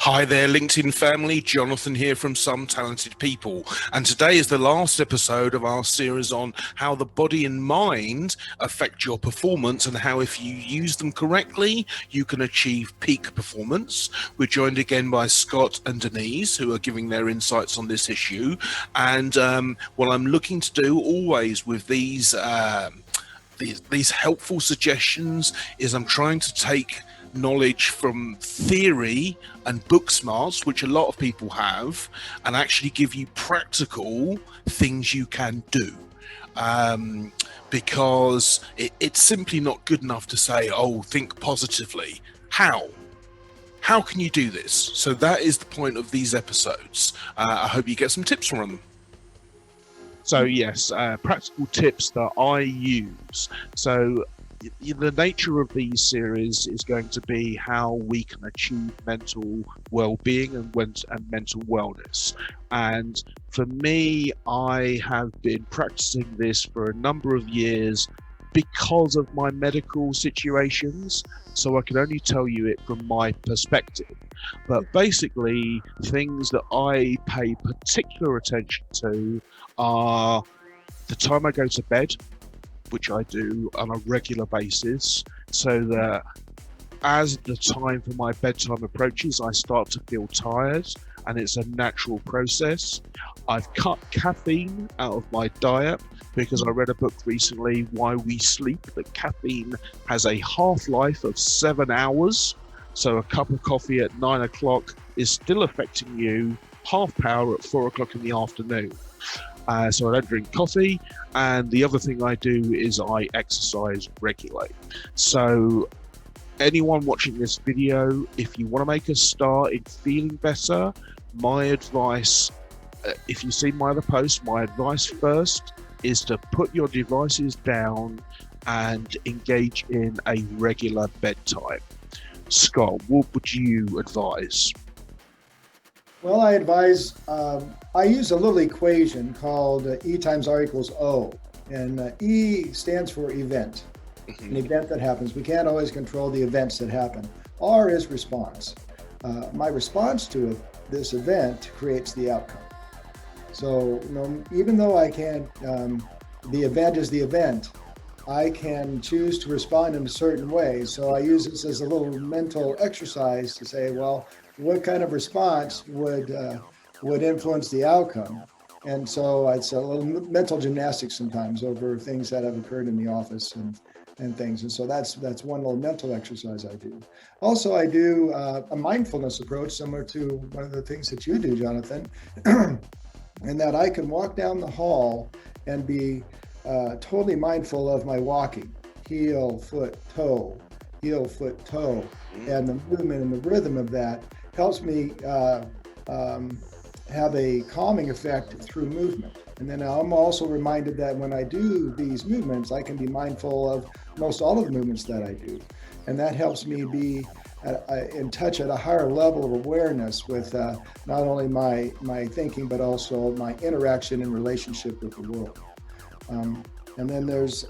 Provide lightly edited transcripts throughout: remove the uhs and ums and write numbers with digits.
Hi there, LinkedIn family. Jonathan here from Some Talented People. And today is the last episode of our series on how the body and mind affect your performance and how, if you use them correctly, you can achieve peak performance. We're joined again by Scott and Denise, who are giving their insights on this issue. And what I'm looking to do always with these helpful suggestions is I'm trying to take knowledge from theory and book smarts, which a lot of people have, and actually give you practical things you can do. Because it's simply not good enough to say, oh, think positively. How can you do this? So that is the point of these episodes. I hope you get some tips from them. So yes, practical tips that I use. So the nature of these series is going to be how we can achieve mental well-being and mental wellness. And for me, I have been practicing this for a number of years because of my medical situations. So I can only tell you it from my perspective. But basically, things that I pay particular attention to are the time I go to bed, which I do on a regular basis, so that as the time for my bedtime approaches, I start to feel tired, and it's a natural process. I've cut caffeine out of my diet because I read a book recently, Why We Sleep, that caffeine has a half-life of 7 hours. So a cup of coffee at 9 o'clock is still affecting you half power at 4 o'clock in the afternoon. So I don't drink coffee, and the other thing I do is I exercise regularly. So anyone watching this video, if you want to make a start in feeling better, my advice, if you see my other post, my advice first is to put your devices down and engage in a regular bedtime. Scott, what would you advise? Well, I advise, I use a little equation called E times R equals O. And E stands for event, an event that happens. We can't always control the events that happen. R is response. My response to this event creates the outcome. So even though I can't, the event is the event, I can choose to respond in a certain way. So I use this as a little mental exercise to say, well, what kind of response would influence the outcome? And so it's a little mental gymnastics sometimes over things that have occurred in the office and things. And so that's one little mental exercise I do. Also, I do a mindfulness approach similar to one of the things that you do, Jonathan, in that I can walk down the hall and be totally mindful of my walking, heel, foot, toe, heel, foot, toe, and the movement and the rhythm of that helps me have a calming effect through movement. And then I'm also reminded that when I do these movements, I can be mindful of most all of the movements that I do. And that helps me be in touch at a higher level of awareness with not only my thinking, but also my interaction and relationship with the world. And then there's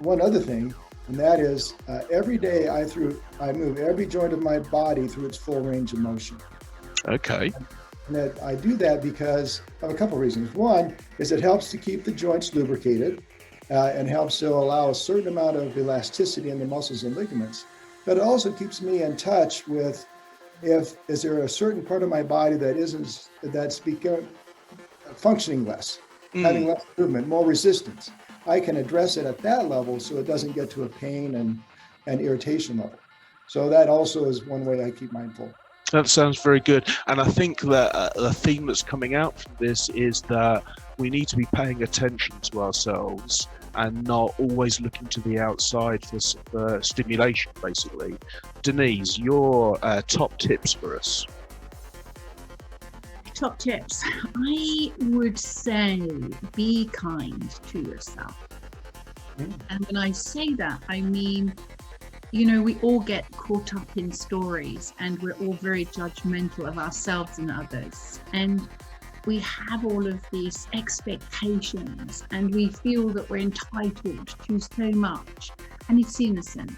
one other thing, and that is every day I move every joint of my body through its full range of motion. Okay. And that I do that because of a couple of reasons. One is it helps to keep the joints lubricated and helps to allow a certain amount of elasticity in the muscles and ligaments. But it also keeps me in touch with is there a certain part of my body that's become functioning less, having less movement, more resistance. I can address it at that level so it doesn't get to a pain and irritation level. So that also is one way I keep mindful. That sounds very good. And I think that the theme that's coming out from this is that we need to be paying attention to ourselves and not always looking to the outside for stimulation, basically. Denise, your top tips for us. Top tips. I would say be kind to yourself. And when I say that, I mean, we all get caught up in stories and we're all very judgmental of ourselves and others. And we have all of these expectations and we feel that we're entitled to so much, and it's innocent.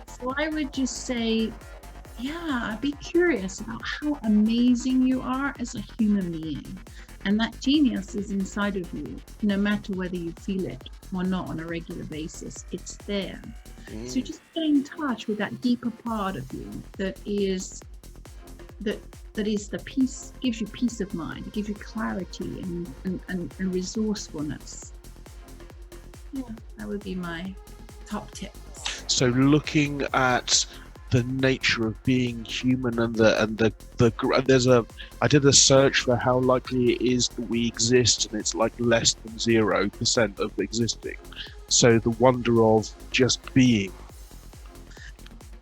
So I would just say, yeah, be curious about how amazing you are as a human being. And that genius is inside of you, no matter whether you feel it or not on a regular basis, it's there. So just get in touch with that deeper part of you that is the peace, gives you peace of mind, it gives you clarity and resourcefulness. Yeah, that would be my top tips. So looking at the nature of being human and I did a search for how likely it is that we exist, and it's like less than 0% of existing. So the wonder of just being.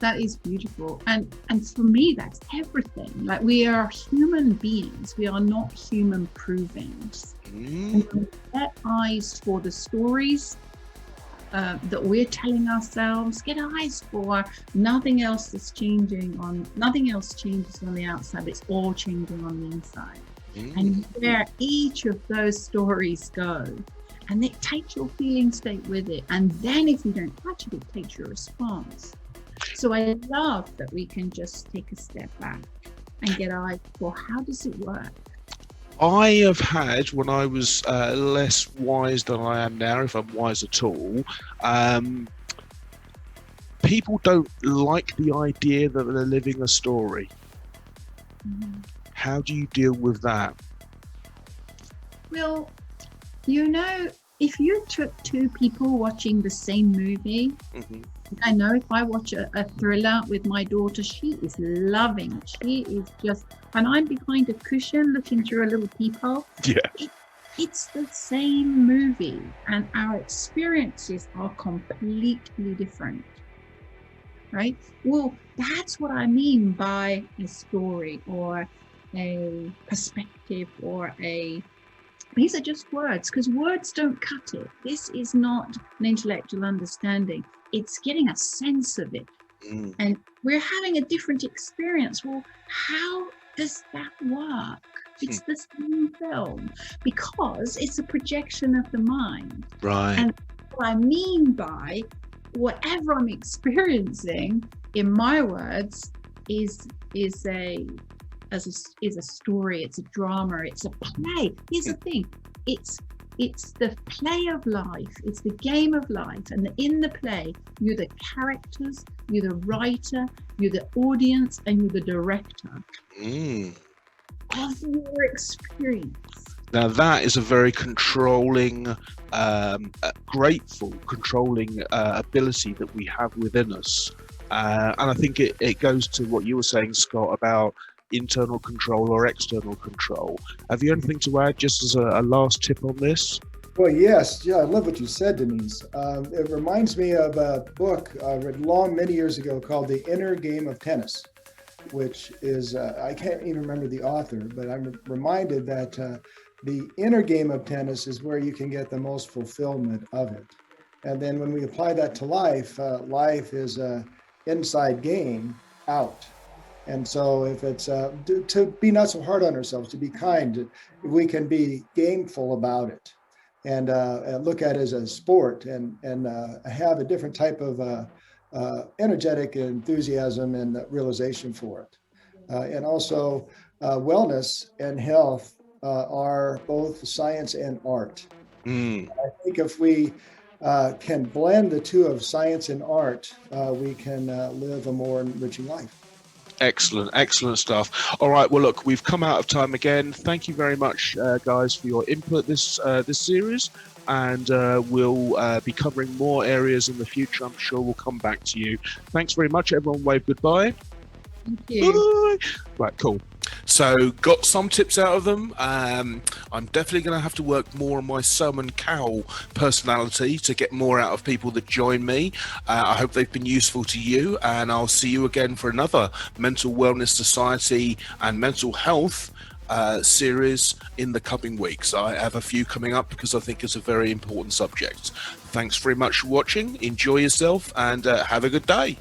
That is beautiful. And for me, that's everything. Like, we are human beings. We are not human provings. And when we get eyes for the stories that we're telling ourselves, get eyes for nothing else changes on the outside. It's all changing on the inside. And where each of those stories go, and it takes your feeling state with it. And then if you don't catch it, it takes your response. So I love that we can just take a step back and get eyes for how does it work. I have had, when I was less wise than I am now, if I'm wise at all, people don't like the idea that they're living a story. How do you deal with that? Well, if you took two people watching the same movie, I know if I watch a thriller with my daughter, she is loving it. She is just, and I'm behind a cushion looking through a little peephole. Yeah. It's the same movie, and our experiences are completely different, right? Well, that's what I mean by a story or a perspective or these are just words, because words don't cut it. This is not an intellectual understanding. It's getting a sense of it. And we're having a different experience. Well, how does that work? It's the same film, because it's a projection of the mind. Right. And what I mean by whatever I'm experiencing, in my words, is a story, it's a drama, it's a play. Here's the thing, it's the play of life, it's the game of life, and in the play, you're the characters, you're the writer, you're the audience, and you're the director of your experience. Now that is a very controlling, grateful, controlling ability that we have within us. And I think it goes to what you were saying, Scott, about internal control or external control. Have you anything to add just as a last tip on this? Well, yes. Yeah, I love what you said, Denise. It reminds me of a book I read many years ago called The Inner Game of Tennis, which is, I can't even remember the author, but I'm reminded that the inner game of tennis is where you can get the most fulfillment of it. And then when we apply that to life, life is an inside game out. And so if it's to be not so hard on ourselves, to be kind, we can be gameful about it and look at it as a sport and have a different type of energetic enthusiasm and realization for it. And also wellness and health are both science and art. I think if we can blend the two of science and art, we can live a more enriching life. Excellent stuff. All right, well, look, we've come out of time again. Thank you very much, guys, for your input this series, and we'll be covering more areas in the future. I'm sure we'll come back to you. Thanks very much. Everyone wave goodbye. Thank you. Bye. Right, cool. So got some tips out of them. I'm definitely going to have to work more on my Simon Cowell personality to get more out of people that join me. I hope they've been useful to you, and I'll see you again for another Mental Wellness Society and mental health series in the coming weeks. I have a few coming up because I think it's a very important subject. Thanks very much for watching. Enjoy yourself and have a good day.